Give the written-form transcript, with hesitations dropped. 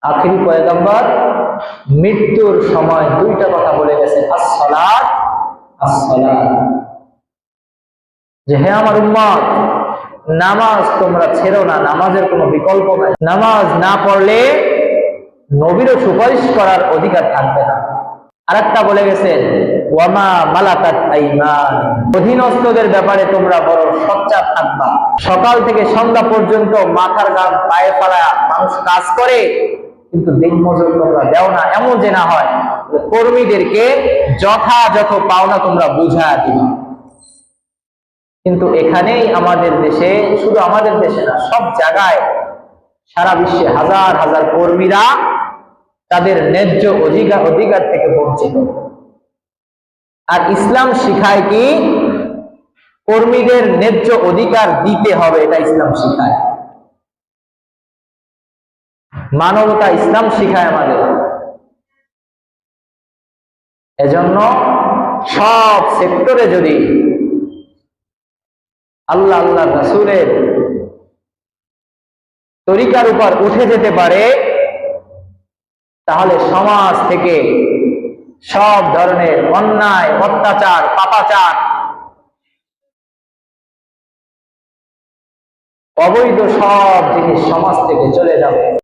আখিরি পয়গম্বর মৃত্যুর সময় দুইটা কথা বলে গেছেন, আসসালাত আসসালাত, যে হে আমার উম্মত, নামাজ তোমরা ছেড়ো না, নামাজের কোনো বিকল্প নাই। নামাজ না পড়লে নবীরও সুপারিশ করার অধিকার থাকবে না। আরেকটা বলে গেছেন, ওয়ামা মালাকাত আইমান, অধীনস্থদের ব্যাপারে তোমরা বড় সচ্চার থাকবা। সকাল থেকে সন্ধ্যা পর্যন্ত মাথার ঘাম পায়ে ফেলা মানুষ কাজ করে, কিন্তু দিন মজুর তোমরা দেও না, এমন যে না হয় কর্মীদেরকে যথাযথ পাওনা তোমরা বুঝা দিবা। কিন্তু এখানেই আমাদের দেশে, শুধু আমাদের দেশে না, সব জায়গায় সারা বিশ্বে হাজার হাজার কর্মীরা তাদের ন্যায্য অধিকার থেকে বঞ্চিত। আর ইসলাম শিখায় কি কর্মীদের ন্যায্য অধিকার দিতে হবে, এটা ইসলাম শিখায়। মানবতা ইসলাম শিখায় আমাদের। এজন্য সব সেক্টরে যদি আল্লাহ আল্লাহ রাসূলের তরিকার উপর উঠে যেতে পারে, তাহলে সমাজ থেকে সব ধরনের অন্যায়, অত্যাচার, পাপাচার, অবৈধ সব জিনিস সমাজ থেকে চলে যাবে।